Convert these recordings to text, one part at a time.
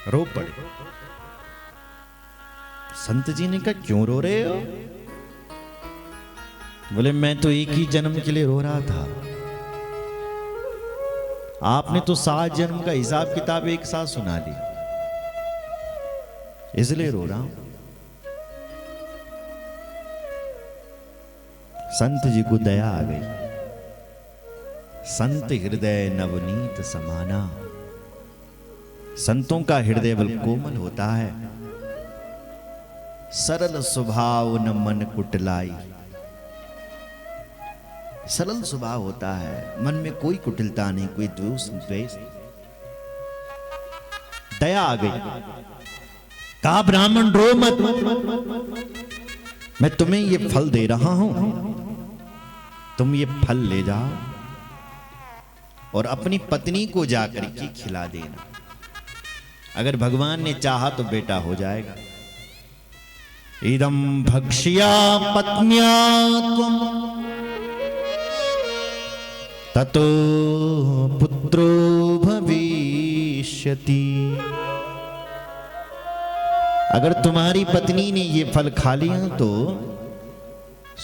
रो पड़े। संत जी ने कहा क्यों रो रहे हो? बोले मैं तो एक ही जन्म के लिए रो रहा था, आपने तो 7 जन्म का हिसाब किताब एक साथ सुना ली, इसलिए रो रहा हूं। संत जी को दया आ गई। संत हृदय नवनीत समाना। संतों का हृदय बल कोमल होता है, सरल स्वभाव न मन कुटिलाई। सरल स्वभाव होता है, मन में कोई कुटिलता नहीं, कोई द्वेष। दया आ गई। कहा ब्राह्मण रो मत, मैं तुम्हें ये फल दे रहा हूं, तुम ये फल ले जाओ और अपनी पत्नी को जाकर के खिला देना। अगर भगवान ने चाहा तो बेटा हो जाएगा। इदं भक्ष्या पत्न्या त्वं ततो पुत्रो भविष्यति। अगर तुम्हारी पत्नी ने ये फल खा लिया तो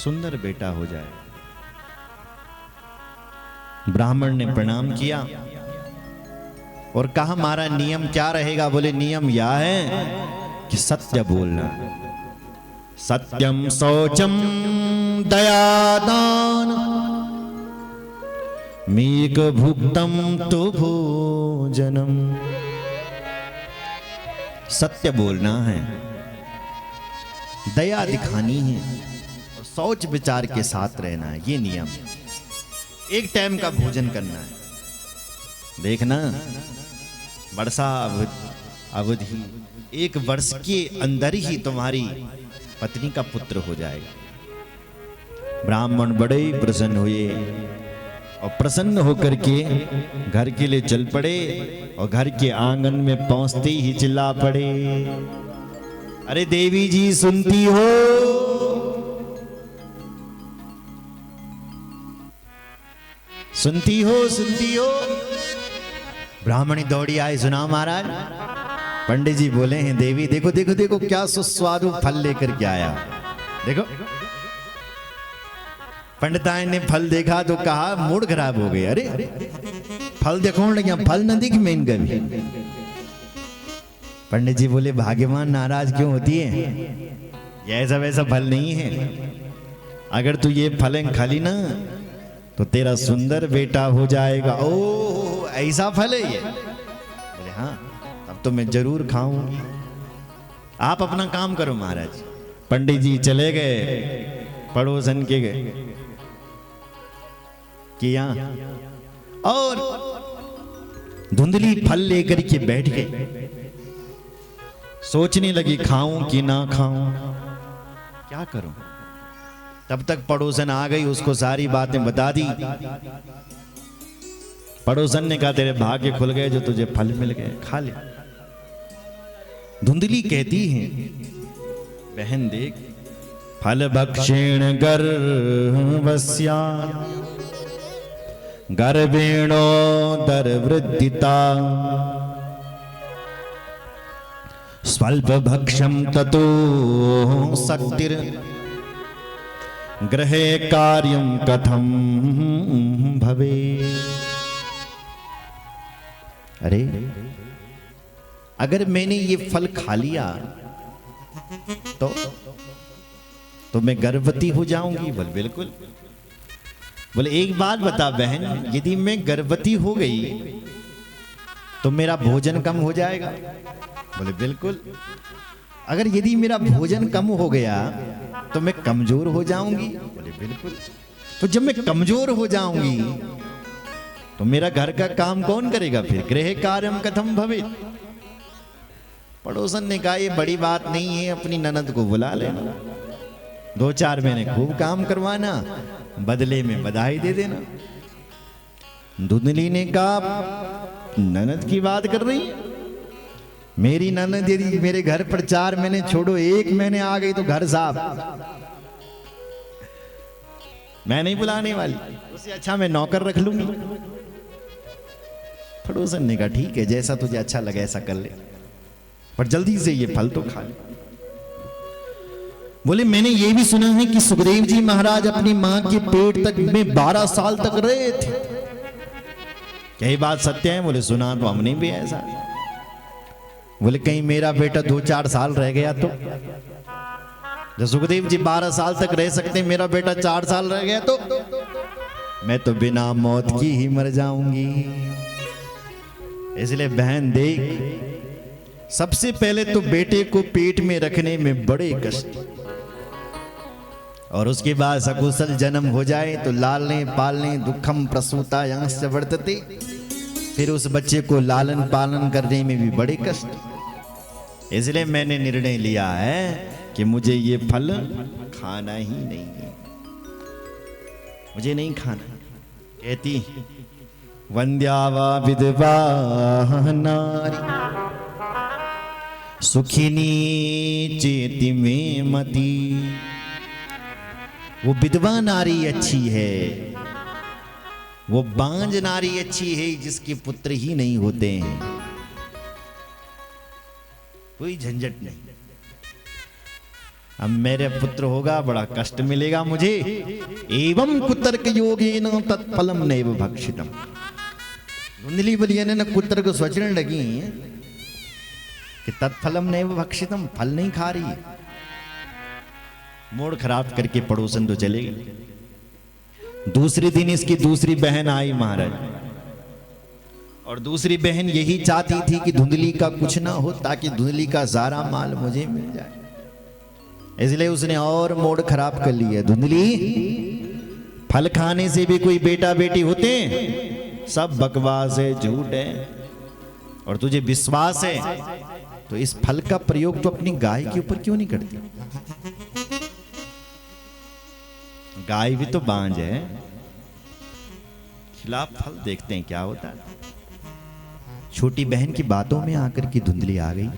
सुंदर बेटा हो जाए। ब्राह्मण ने प्रणाम किया और कहा हमारा नियम क्या रहेगा? बोले नियम यह है कि सत्य बोलना, सत्यम शौचम दयादान मीक भुक्तम तो भोजनम। सत्य बोलना है, दया दिखानी है और शौच विचार के साथ रहना है, ये नियम है। एक टाइम का भोजन करना है। देखना वर्षा अवधि 1 वर्ष के अंदर ही तुम्हारी पत्नी का पुत्र हो जाएगा। ब्राह्मण बड़े ही प्रसन्न हुए और प्रसन्न होकर के घर के लिए चल पड़े और घर के आंगन में पहुंचते ही चिल्ला पड़े, अरे देवी जी सुनती हो? सुनती हो? सुनती हो? ब्राह्मणी दौड़ी आई, सुना महाराज। पंडित जी बोले हैं देवी देखो देखो देखो क्या सुस्वादु फल लेकर के आया। देखो पंडिताइन ने फल देखा तो कहा मूड खराब हो गए। अरे फल देखो लगे, फल न दिख मेन कभी। पंडित जी बोले भाग्यवान नाराज क्यों होती है? ये ऐसा वैसा फल नहीं है, अगर तू ये फल खा ली ना तो तेरा सुंदर बेटा हो जाएगा। ओ ऐसा फल है ये? बोले हाँ, तब तो मैं जरूर खाऊंगी। आप अपना काम करो महाराज। पंडित जी चले गए पड़ोसन के गए किया और धुंधली फल लेकर के बैठ गए। सोचने लगी खाऊं कि ना खाऊं, क्या करूं। तब तक पड़ोसन आ गई, उसको सारी बातें बता दी। पड़ोसन ने कहा तेरे भाग्य खुल गए जो तुझे फल मिल गए, खा ले। धुंधली कहती है बहन देख, फल भक्षेण गर्भस्या गर्भेणो दरवृद्धिता स्वल्प भक्षम ततो शक्तिर गृहे कार्यम कथम भवे। अरे अगर मैंने ये फल खा लिया तो मैं गर्भवती हो जाऊंगी? बोले बिल्कुल। बोले एक बात बता बहन, यदि मैं गर्भवती हो गई तो मेरा भोजन कम हो जाएगा? बोले बिल्कुल। अगर यदि मेरा भोजन कम हो गया तो मैं कमजोर हो जाऊंगी? बोले बिल्कुल। तो जब मैं कमजोर हो जाऊंगी तो मेरा घर का काम कौन करेगा फिर? गृह कार्यम कथम भवे। पड़ोसन ने कहा ये बड़ी बात नहीं है, अपनी ननद को बुला लेना, 2-4 महीने खूब काम करवाना, बदले में बधाई दे देना। धुंधली ने कहा ननद की बात कर रही है? मेरी ननद यदि मेरे घर पर 4 महीने छोड़ो 1 महीने आ गई तो घर साफ, मैं नहीं बुलाने वाली, उससे अच्छा मैं नौकर रख लूंगी। पड़ोसन ने कहा ठीक है, जैसा तुझे अच्छा लगे ऐसा कर ले। पर जल्दी से ये फल तो खा ले। बोले मैंने ये भी सुना है कि सुखदेव जी महाराज अपनी मां के पेट तक में 12 साल तक रहे थे, क्या ये बात सत्य है? बोले सुना तो हमने भी ऐसा। बोले कहीं मेरा बेटा 2-4 साल रह गया तो? जब सुखदेव जी 12 साल तक रह सकते, मेरा बेटा 4 साल रह गया तो मैं तो बिना मौत की ही मर जाऊंगी। इसलिए बहन देख, सबसे पहले तो बेटे को पेट में रखने में बड़े कष्ट, और उसके बाद सकुशल जन्म हो जाए तो लालने पालने दुखम प्रसूता यांश वर्तते, फिर उस बच्चे को लालन पालन करने में भी बड़े कष्ट। इसलिए मैंने निर्णय लिया है कि मुझे ये फल खाना ही नहीं है, मुझे नहीं खाना। कहती वंद्यावा विधवा नारी सुखिनी चेति में मती। वो विधवा नारी अच्छी है, वो बांझ नारी अच्छी है जिसके पुत्र ही नहीं होते हैं, कोई झंझट नहीं। अब मेरे पुत्र होगा बड़ा कष्ट मिलेगा मुझे। एवं कुतर्क योगेन तत्फलम नैव भक्षितम। धुंधली बलिया ने न कुतर को सोचने लगी कि तत्फलम नैव भक्षितम, फल नहीं खा रही। मूड खराब करके पड़ोसन तो चले गए। दूसरे दिन इसकी दूसरी बहन आई महाराज, और दूसरी बहन यही चाहती थी कि धुंधली का कुछ ना हो ताकि धुंधली का सारा माल मुझे मिल जाए। इसलिए उसने और मूड खराब कर लिया। धुंधली, फल खाने से भी कोई बेटा बेटी होते हैं? सब बकवास है, झूठ है, और तुझे विश्वास है तो इस फल का प्रयोग तो अपनी गाय के ऊपर क्यों नहीं करती? गाय भी तो बांझ है, खिलाफ फल देखते हैं क्या होता है। छोटी बहन की बातों में आकर की धुंधली आ गई।